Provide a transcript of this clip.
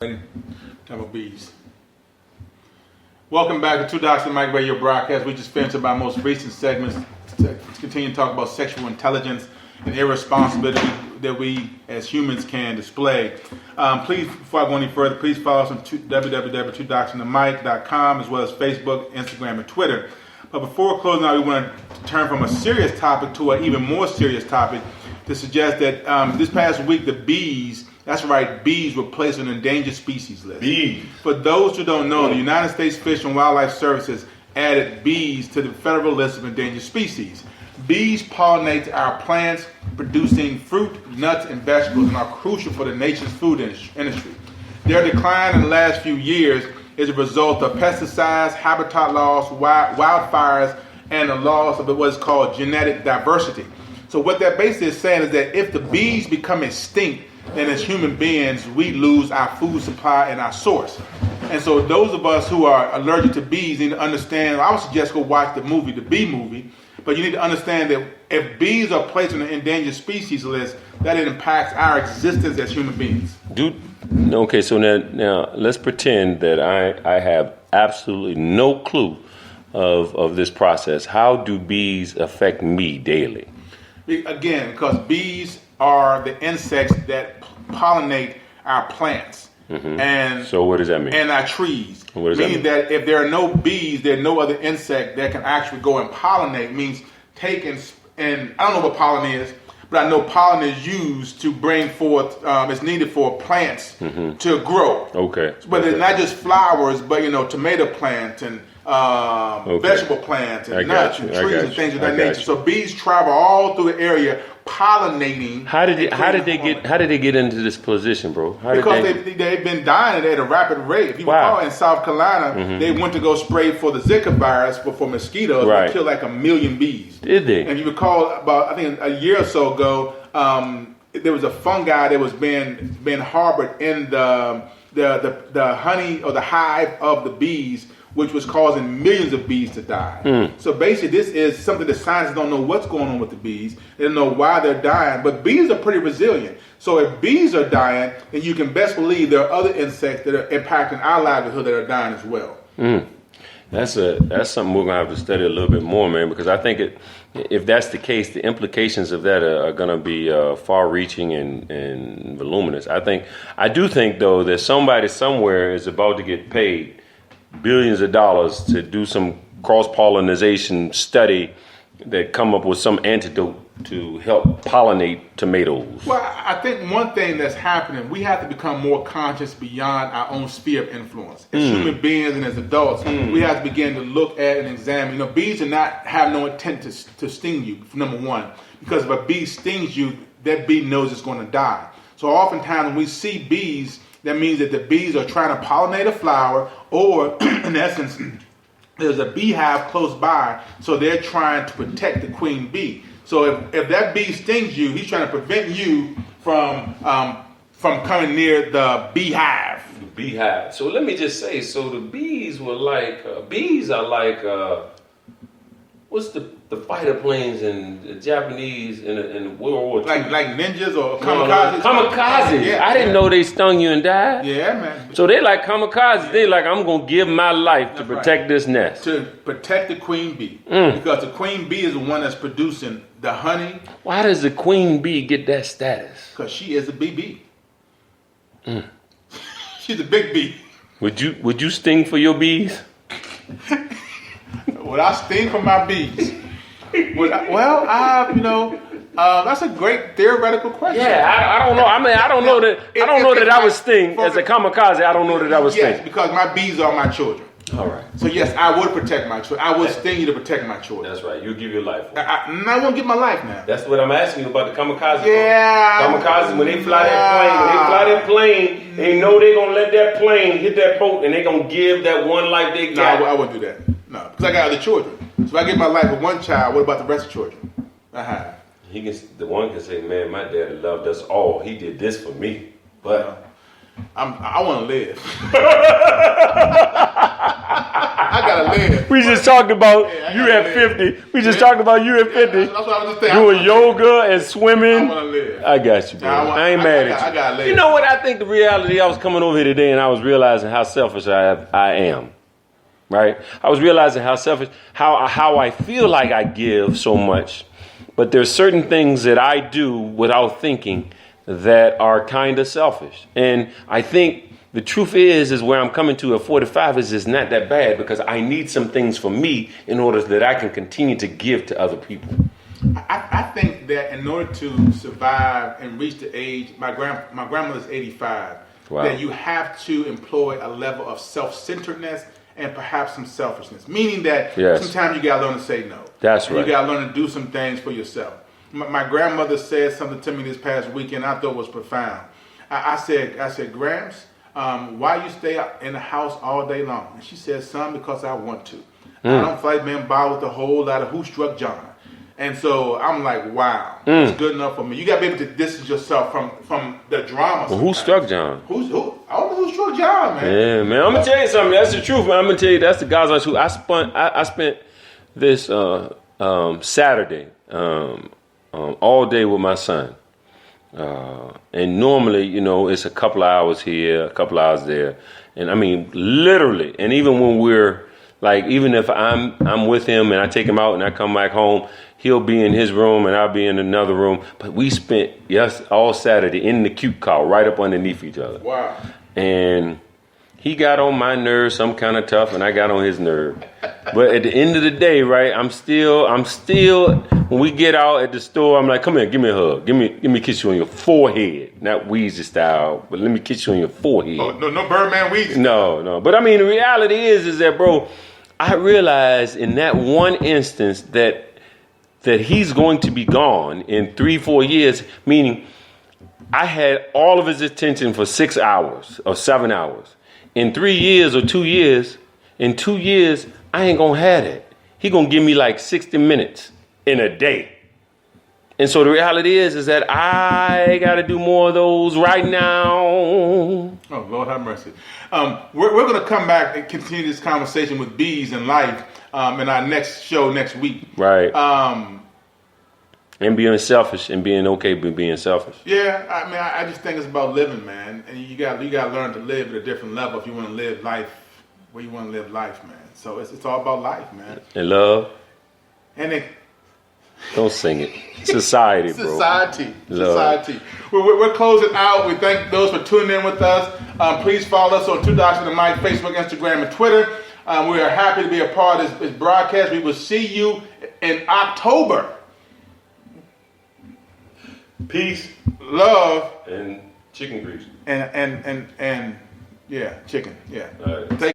Talk about bees. Welcome back to Two Docs and Mike Radio broadcast. We just finished our most recent segments to continue to talk about sexual intelligence and irresponsibility that we as humans can display. Please, before I go any further, please follow us on www.twodocsandthemic.com as well as Facebook, Instagram, and Twitter. But before closing out, we want to turn from a serious topic to an even more serious topic to suggest that this past week the bees, that's right, bees were placed on an endangered species list. Bees. For those who don't know, the United States Fish and Wildlife Services added bees to the federal list of endangered species. Bees pollinate our plants, producing fruit, nuts, and vegetables, and are crucial for the nation's food industry. Their decline in the last few years is a result of pesticides, habitat loss, wildfires, and the loss of what is called genetic diversity. So what that basically is saying is that if the bees become extinct, then as human beings, we lose our food supply and our source. And so those of us who are allergic to bees need to understand, I would suggest go watch the movie, the Bee Movie, but you need to understand that if bees are placed on the endangered species list, that it impacts our existence as human beings. Okay, so now let's pretend that I have absolutely no clue of this process. How do bees affect me daily? Again, because bees are the insects that pollinate our plants. Mm-hmm. And so what does that mean? And our trees. What does meaning that mean? That if there are no bees, there's no other insect that can actually go and pollinate. Means take and I don't know what pollen is, but I know pollen is used to bring forth, it's needed for plants to grow. Okay. But it's not just flowers, but tomato plants and vegetable plants and nuts and trees and things of that nature. So bees travel all through the area pollinating. How did they get into this position, bro? Because they've been dying at a rapid rate. If you recall, in South Carolina, they went to go spray for the Zika virus for mosquitoes. Right. They killed like 1 million bees. Did they? And you recall about, I think a year or so ago, there was a fungi that was being harbored in the honey or the hive of the bees, which was causing millions of bees to die. So basically, this is something that scientists don't know what's going on with the bees. They don't know why they're dying, but bees are pretty resilient. So if bees are dying, then you can best believe there are other insects that are impacting our livelihood that are dying as well. That's something we're gonna have to study a little bit more, man, because I think if that's the case, the implications of that are gonna be far-reaching and voluminous. I do think though that somebody somewhere is about to get paid billions of dollars to do some cross-pollination study that come up with some antidote to help pollinate tomatoes. Well, I think one thing that's happening, we have to become more conscious beyond our own sphere of influence. As human beings and as adults, we have to begin to look at and examine. Bees do not have no intent to sting you, number one. Because if a bee stings you, that bee knows it's going to die. So oftentimes when we see bees, that means that the bees are trying to pollinate a flower, or in essence, there's a beehive close by, so they're trying to protect the queen bee. So if that bee stings you, he's trying to prevent you from coming near the beehive. Beehive. So let me just say, so the bees were like, bees are like, what's the fighter planes in the Japanese in World War II? Like ninjas or kamikazes? Kamikazes. Yeah, I didn't know they stung you and died. Yeah, man. So they like kamikazes. They like, I'm going to give my life to protect this nest. To protect the queen bee. Because the queen bee is the one that's producing the honey. Why does the queen bee get that status? Because she is a BB. She's a big bee. Would you sting for your bees? Would I sting for my bees? That's a great theoretical question. Yeah, I don't know. I mean, I don't know that I would sting as a kamikaze. I don't know that I would sting. Yes, because my bees are my children. All right. So yes, I would protect my children. I would sting you to protect my children. That's right. You give your life. I won't give my life now. That's what I'm asking you about the kamikaze. Yeah. Kamikazes, when they fly that plane, they know they're gonna let that plane hit that boat, and they're gonna give that one life they got. No, I wouldn't do that. No, because I got other children. So if I give my life with one child, what about the rest of the children? The one can say, man, my daddy loved us all. He did this for me. But I want to live. I gotta live. We just talked about Yeah, I you gotta at live. 50. We just talked about you at 50. That's what I was just saying. Doing yoga and swimming. I wanna live. I got you, bro. I ain't mad at you. I gotta live. You know what? I think the reality, I was coming over here today and I was realizing how selfish I am. Right? I was realizing how selfish, how I feel like I give so much, but there's certain things that I do without thinking that are kind of selfish. And I think the truth is where I'm coming to at 45 is it's not that bad because I need some things for me in order that I can continue to give to other people. I think that in order to survive and reach the age, my grandmother's 85, Wow. that you have to employ a level of self-centeredness and perhaps some selfishness. Meaning that Yes. sometimes you gotta learn to say no. That's And right. You gotta learn to do some things for yourself. My grandmother said something to me this past weekend I thought was profound. I said, Gramps, why you stay in the house all day long? And she said, son, because I want to. I don't feel like being bothered with a whole lot of who struck John. And so I'm like, wow, it's good enough for me. You got to be able to distance yourself from the drama. Well, who sometimes. struck John? Who? I don't know who struck John, man. Yeah, man. I'm gonna tell you something. That's the truth, man. I'm gonna tell you that's the God's truth. I spent this Saturday all day with my son, and normally, you know, it's a couple of hours here, a couple of hours there, and I mean, literally. And even when we're like, even if I'm with him and I take him out and I come back home, he'll be in his room and I'll be in another room. But we spent all Saturday in the cute car, right up underneath each other. Wow. And he got on my nerves some kind of tough, and I got on his nerve. But at the end of the day, right, I'm still. When we get out at the store, I'm like, come here, give me a hug, give me a kiss you on your forehead, not Weezy style, but let me kiss you on your forehead. Oh, no Birdman Weezy. No. But I mean, the reality is that, bro, I realized in that one instance that he's going to be gone in 3-4 years, meaning I had all of his attention for 6 hours or 7 hours. In 3 years or 2 years, in 2 years, I ain't gonna have that. He gonna give me like 60 minutes in a day. And so the reality is that I gotta do more of those right now. Oh, Lord have mercy. We're going to come back and continue this conversation with bees and life in our next show next week. Right. And being selfish and being okay with being selfish. Yeah, I mean, I just think it's about living, man. And you got to learn to live at a different level if you want to live life where you want to live life, man. So it's all about life, man. And love. And it, Don't sing it. Society, bro. Society. Love. Society. We're closing out. We thank those for tuning in with us. Please follow us on Two Docs and the Mic, Facebook, Instagram, and Twitter. We are happy to be a part of this broadcast. We will see you in October. Peace, love, And chicken grease. and yeah, chicken. Yeah. All right. Take